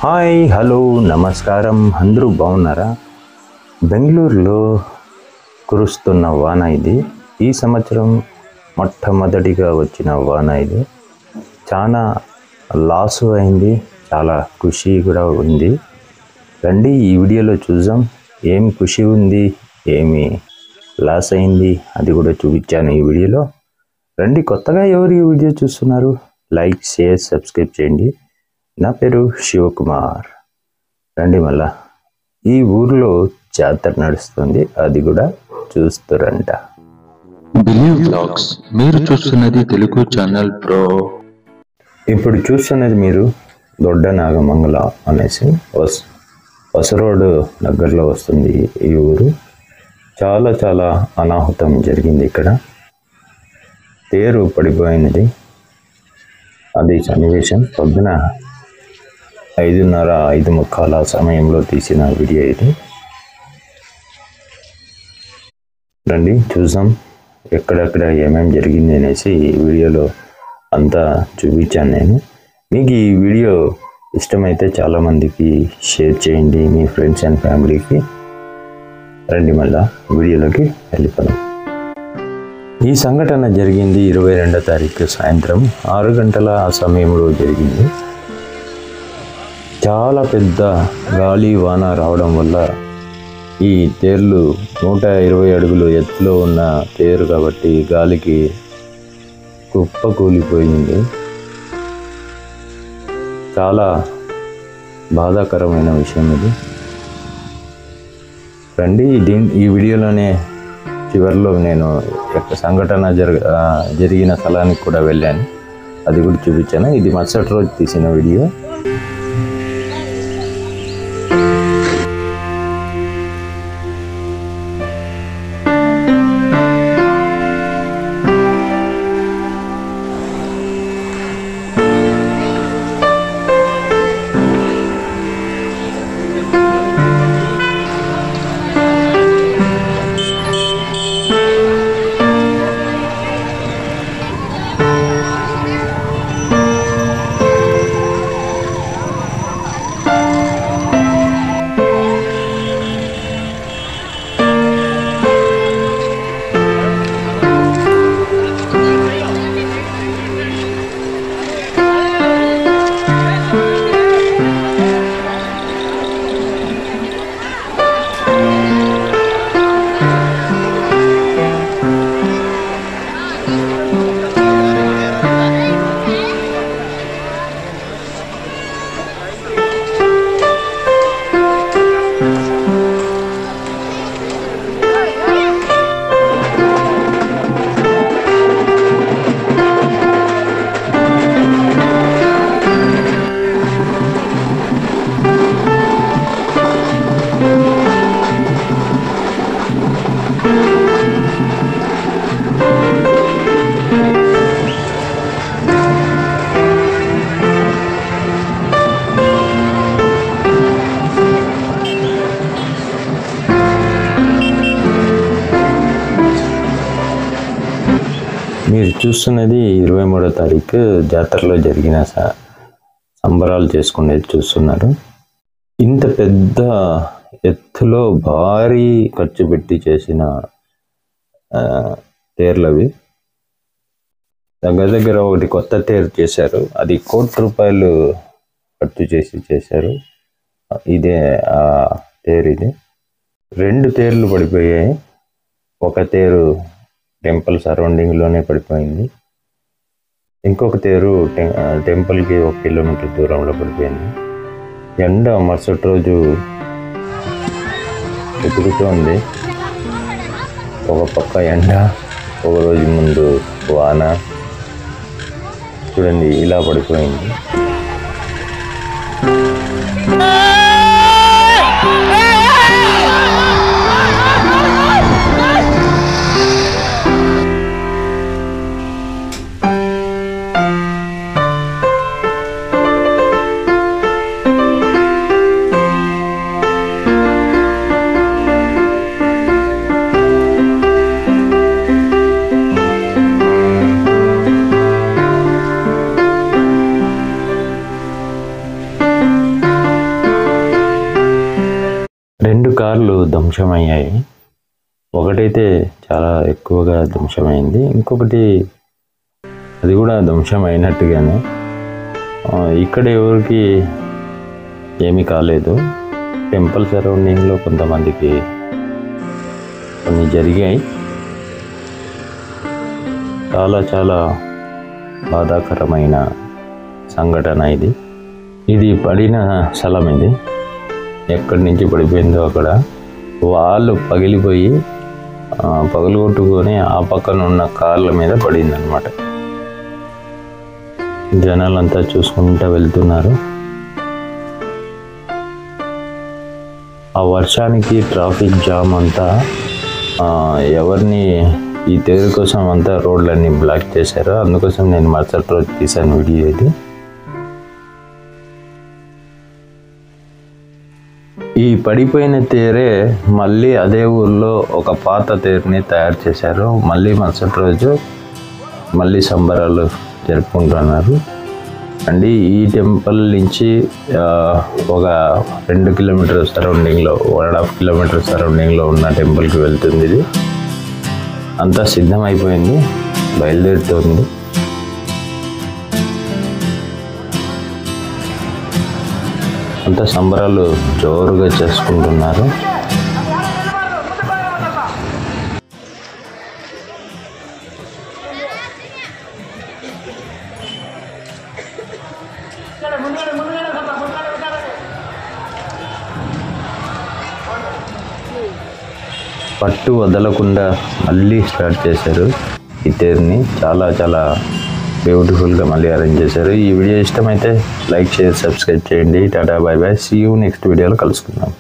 Hi hello నమస్కారం. అందరూ బాగున్నారా? బెంగళూరులో కురుస్తున్న వాన ఇది. ఈ సంవత్సరం మొట్టమొదటిగా వచ్చిన వాన ఇది. చాలా లాస్ అయింది, చాలా ఖుషి కూడా ఉంది. రండి ఈ వీడియోలో చూద్దాం. ఏం ఖుషి ఉంది, ఏమి లాస్ అయింది అది కూడా చూపించాను ఈ వీడియోలో. రండి, కొత్తగా ఎవరు ఈ వీడియో చూస్తున్నారు లైక్, షేర్, సబ్స్క్రైబ్ చేయండి. నా పేరు శివకుమార్. రండి, మళ్ళా ఈ ఊర్లో జాతర నడుస్తుంది, అది కూడా చూస్తారంట. బిలీవ్ వ్లాగ్స్ మీరు చూస్తున్నది తెలుగు ఛానల్ ప్రో. ఇప్పుడు చూస్తున్నది మీరు దొడ్డ నాగమంగళ అనేసి వసరోడ్ దగ్గరలో వస్తుంది ఈ ఊరు. చాలా అనాహుతం జరిగింది ఇక్కడ. తేరు పడిపోయినది, అది సన్నివేశం. పొద్దున 5:30, 5:45 సమయంలో తీసిన వీడియో ఇది. రండి చూద్దాం ఎక్కడెక్కడ ఏమేమి జరిగింది అనేసి ఈ వీడియోలో అంతా చూపించాను నేను. మీకు ఈ వీడియో ఇష్టమైతే చాలామందికి షేర్ చేయండి, మీ ఫ్రెండ్స్ అండ్ ఫ్యామిలీకి. రండి మళ్ళా వీడియోలోకి వెళ్ళిపోదాం. ఈ సంఘటన జరిగింది 22వ తారీఖు సాయంత్రం 6 గంటల ఆ సమయంలో జరిగింది. చాలా పెద్ద గాలి వాన రావడం వల్ల ఈ తేర్లు 120 అడుగులు ఎత్తులో ఉన్న తేరు కాబట్టి గాలికి కుప్ప కూలిపోయింది. చాలా బాధాకరమైన విషయం ఇది. రండి ఈ వీడియోలోనే చివరిలో నేను సంఘటన జరిగిన స్థలానికి కూడా వెళ్ళాను, అది కూడా చూపించాను. ఇది మరుసటి రోజు తీసిన వీడియో. మీరు చూస్తున్నది 23వ తారీఖు జాతరలో జరిగిన సంబరాలు చేసుకునేది చూస్తున్నారు. ఇంత పెద్ద ఎత్తులో భారీ ఖర్చు పెట్టి చేసిన తేర్లవి. దగ్గర ఒకటి కొత్త తేరు చేశారు, అది ₹1,00,00,000 ఖర్చు చేశారు. ఇదే ఆ తేరు. ఇది 2 తేర్లు పడిపోయాయి. ఒక తేరు టెంపుల్ సరౌండింగ్లోనే పడిపోయింది, ఇంకొక తేరు టెంపుల్కి 1 కిలోమీటర్ దూరంలో పడిపోయింది. ఎండ మరుసటి రోజు ఎదుగుతోంది. ఒక పక్క ఎండ, ఒక రోజు ముందు వాన. చూడండి ఇలా పడిపోయింది. 2 కార్లు ధ్వంసమయ్యాయి. ఒకటైతే చాలా ఎక్కువగా ధ్వంసమైంది, ఇంకొకటి అది కూడా ధ్వంసం అయినట్టుగానే. ఇక్కడ ఎవరికి ఏమీ కాలేదు. టెంపుల్ సరౌండింగ్లో కొంతమందికి కొన్ని జరిగాయి. చాలా చాలా బాధాకరమైన సంఘటన ఇది. ఇది పడిన స్థలం, ఇది ఎక్కడి నుంచి పడిపోయిందో అక్కడ వాళ్ళు పగిలిపోయి పగలగొట్టుకొని ఆ పక్కన ఉన్న కార్ల మీద పడింది అన్నమాట. జనాలంతా చూసుకుంటూ వెళ్తున్నారు. ఆ వర్షానికి ట్రాఫిక్ జామ్ అంతా ఎవరిని ఈ తేరు కోసం అంతా రోడ్లన్నీ బ్లాక్ చేశారు. అందుకోసం నేను మరుసటి రోజు తీశాను వీడియో ఇది. ఈ పడిపోయిన తేరే మళ్ళీ అదే ఊర్లో ఒక పాత తేరుని తయారు చేశారు. మళ్ళీ మరుసటి రోజు మళ్ళీ సంబరాలు జరుపుకుంటున్నారు. అండి ఈ టెంపుల్ నుంచి ఒక 2 కిలోమీటర్ సరౌండింగ్లో 1.5 కిలోమీటర్ సరౌండింగ్లో ఉన్న టెంపుల్కి వెళ్తుంది. ఇది అంతా సిద్ధమైపోయింది, బయలుదేరుతుంది. అంతా సంబరాలు జోరుగా చేసుకుంటున్నారు. పట్టు వదలకుండా మళ్ళీ స్టార్ట్ చేశారు ఈ తేరుని. చాలా చాలా బ్యూటిఫుల్గా మళ్ళీ అరేంజ్ చేశారు. ఈ వీడియో ఇష్టమైతే లైక్ చేసి సబ్స్క్రైబ్ చేయండి. Tata bye bye, see you next వీడియోలో కలుసుకుందాం.